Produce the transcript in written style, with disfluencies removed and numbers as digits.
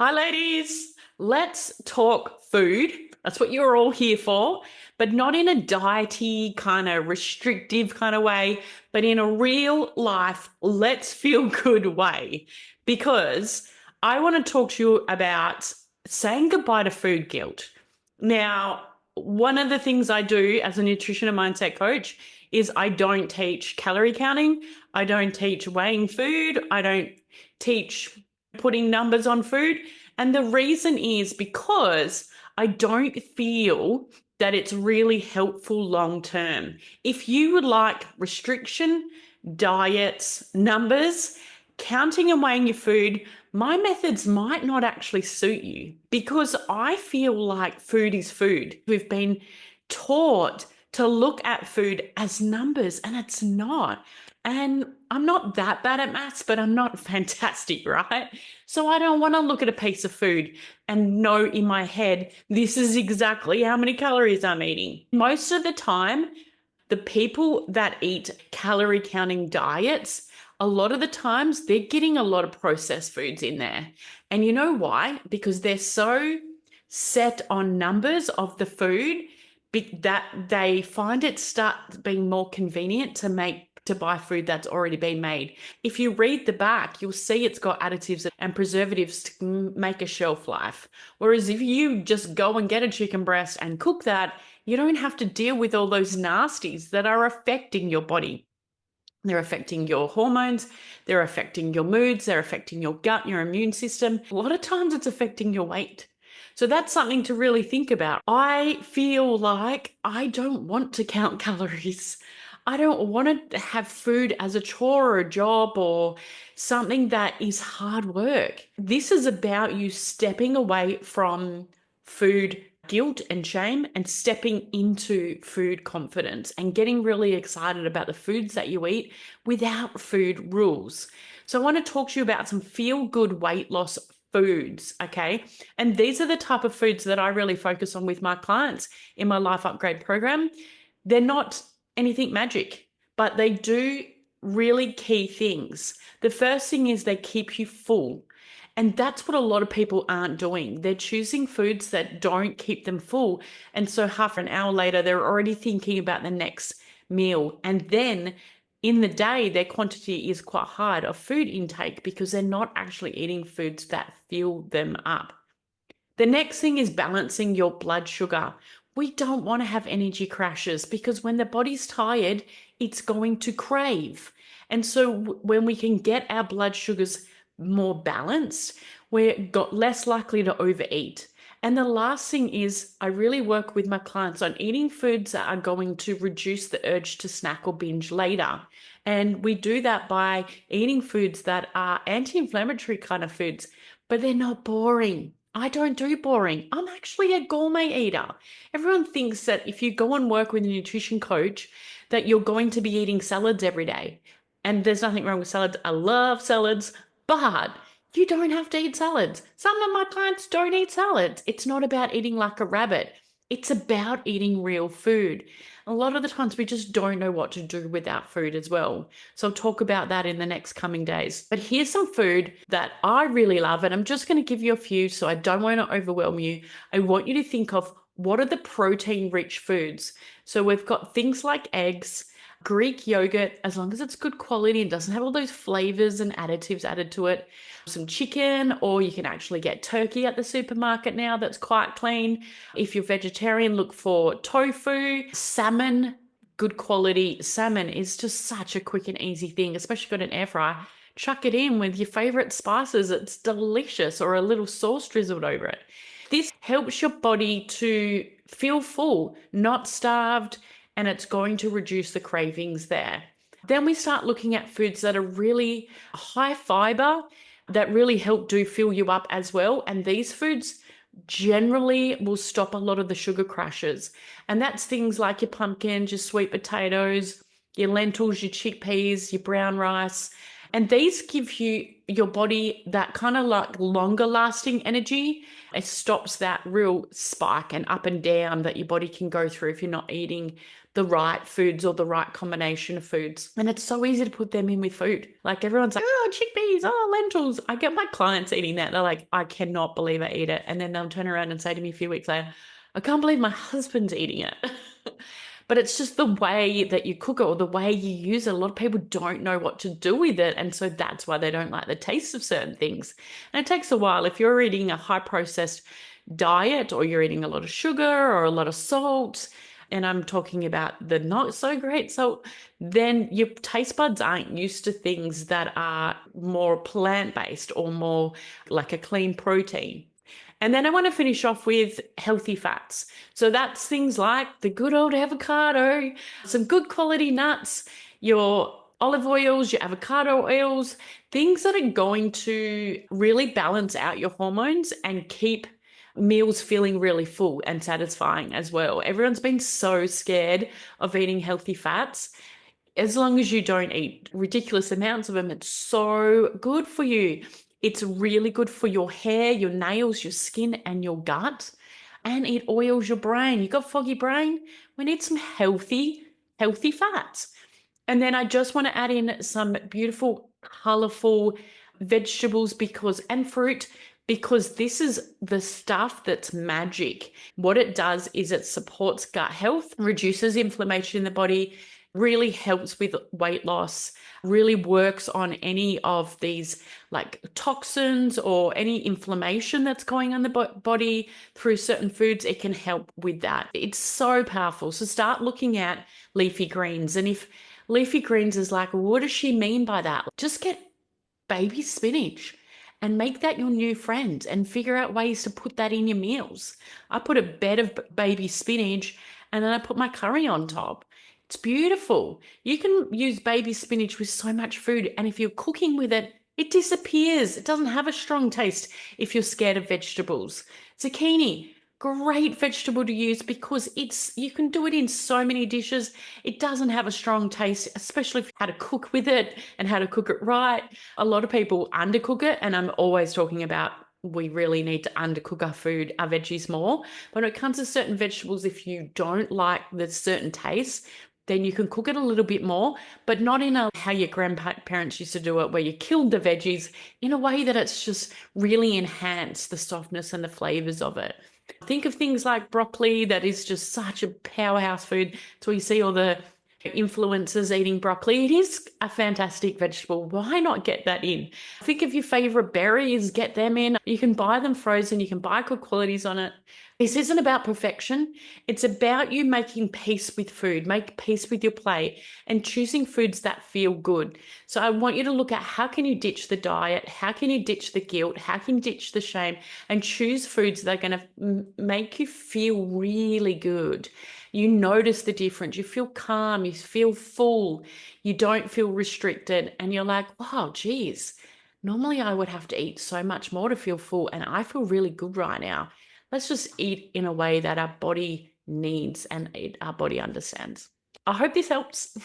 Hi, ladies. Let's talk food. That's what you're all here for, but not in a diety kind of restrictive kind of way, but in a real life, let's feel good way. Because I want to talk to you about saying goodbye to food guilt. Now, one of the things I do as a nutrition and mindset coach is I don't teach calorie counting. I don't teach weighing food. I don't teach putting numbers on food. And the reason is because I don't feel that it's really helpful long term. If you would like restriction, diets, numbers, counting and weighing your food, my methods might not actually suit you because I feel like food is food. We've been taught to look at food as numbers and it's not. And I'm not that bad at maths, but I'm not fantastic, right? So I don't want to look at a piece of food and know in my head, this is exactly how many calories I'm eating. Most of the time, the people that eat calorie counting diets, a lot of the times they're getting a lot of processed foods in there. And you know why? Because they're so set on numbers of the food that they find it start being more convenient to buy food that's already been made. If you read the back, you'll see it's got additives and preservatives to make a shelf life. Whereas if you just go and get a chicken breast and cook that, you don't have to deal with all those nasties that are affecting your body. They're affecting your hormones, they're affecting your moods, they're affecting your gut, your immune system. A lot of times it's affecting your weight. So that's something to really think about. I feel like I don't want to count calories. I don't want to have food as a chore or a job or something that is hard work. This is about you stepping away from food guilt and shame and stepping into food confidence and getting really excited about the foods that you eat without food rules. So I want to talk to you about some feel good weight loss foods, okay? And these are the type of foods that I really focus on with my clients in my Life Upgrade program. They're not anything magic, but they do really key things. The first thing is they keep you full. And that's what a lot of people aren't doing. They're choosing foods that don't keep them full. And so half an hour later, they're already thinking about the next meal. And then in the day, their quantity is quite high of food intake because they're not actually eating foods that fill them up. The next thing is balancing your blood sugar. We don't want to have energy crashes because when the body's tired, it's going to crave. And so when we can get our blood sugars more balanced, we're less likely to overeat. And the last thing is I really work with my clients on eating foods that are going to reduce the urge to snack or binge later. And we do that by eating foods that are anti-inflammatory kind of foods, but they're not boring. I don't do boring. I'm actually a gourmet eater. Everyone thinks that if you go and work with a nutrition coach, that you're going to be eating salads every day. And there's nothing wrong with salads. I love salads, but you don't have to eat salads. Some of my clients don't eat salads. It's not about eating like a rabbit. It's about eating real food. A lot of the times we just don't know what to do with that food as well. So I'll talk about that in the next coming days. But here's some food that I really love, and I'm just going to give you a few so I don't want to overwhelm you. I want you to think of what are the protein-rich foods. So we've got things like eggs, Greek yogurt, as long as it's good quality and doesn't have all those flavors and additives added to it. Some chicken, or you can actually get turkey at the supermarket now that's quite clean. If you're vegetarian, look for tofu, salmon. Good quality salmon is just such a quick and easy thing, especially if you've got an air fryer. Chuck it in with your favorite spices. It's delicious, or a little sauce drizzled over it. This helps your body to feel full, not starved, and it's going to reduce the cravings there. Then we start looking at foods that are really high fiber, that really help do fill you up as well. And these foods generally will stop a lot of the sugar crashes. And that's things like your pumpkins, your sweet potatoes, your lentils, your chickpeas, your brown rice. And these give your body that kind of like longer lasting energy. It stops that real spike and up and down that your body can go through if you're not eating the right foods or the right combination of foods. And it's so easy to put them in with food. Like everyone's like, oh, chickpeas, oh, lentils. I get my clients eating that. They're like, I cannot believe I eat it. And then they'll turn around and say to me a few weeks later, I can't believe my husband's eating it. But it's just the way that you cook it or the way you use it. A lot of people don't know what to do with it. And so that's why they don't like the taste of certain things. And it takes a while. If you're eating a high processed diet or you're eating a lot of sugar or a lot of salt, and I'm talking about the not so great salt, then your taste buds aren't used to things that are more plant-based or more like a clean protein. And then I want to finish off with healthy fats. So that's things like the good old avocado, some good quality nuts, your olive oils, your avocado oils, things that are going to really balance out your hormones and keep meals feeling really full and satisfying as well. Everyone's been so scared of eating healthy fats. As long as you don't eat ridiculous amounts of them, it's so good for you. It's really good for your hair, your nails, your skin, and your gut. And it oils your brain. You got foggy brain? We need some healthy fats. And then I just want to add in some beautiful, colorful vegetables and fruit, because this is the stuff that's magic. What it does is it supports gut health, reduces inflammation in the body, really helps with weight loss, really works on any of these like toxins or any inflammation that's going on the body through certain foods. It can help with that. It's so powerful. So start looking at leafy greens. And if leafy greens is like, what does she mean by that? Just get baby spinach and make that your new friend and figure out ways to put that in your meals. I put a bed of baby spinach and then I put my curry on top. It's beautiful. You can use baby spinach with so much food, and if you're cooking with it, it disappears. It doesn't have a strong taste if you're scared of vegetables. Zucchini, great vegetable to use because you can do it in so many dishes. It doesn't have a strong taste, especially how to cook with it and how to cook it right. A lot of people undercook it, and I'm always talking about we really need to undercook our food, our veggies more. But when it comes to certain vegetables, if you don't like the certain taste, then you can cook it a little bit more, but not in how your grandparents used to do it, where you killed the veggies, in a way that it's just really enhanced the softness and the flavors of it. Think of things like broccoli, that is just such a powerhouse food. So you see all the influencers eating broccoli. It is a fantastic vegetable. Why not get that in? Think of your favorite berries, get them in. You can buy them frozen, you can buy good qualities on it. This isn't about perfection. It's about you making peace with food, make peace with your plate, and choosing foods that feel good. So I want you to look at how can you ditch the diet, how can you ditch the guilt, how can you ditch the shame, and choose foods that are going to make you feel really good. You notice the difference. You feel calm, you feel full, you don't feel restricted, and you're like, wow, geez, normally I would have to eat so much more to feel full, and I feel really good right now. Let's just eat in a way that our body needs and our body understands. I hope this helps.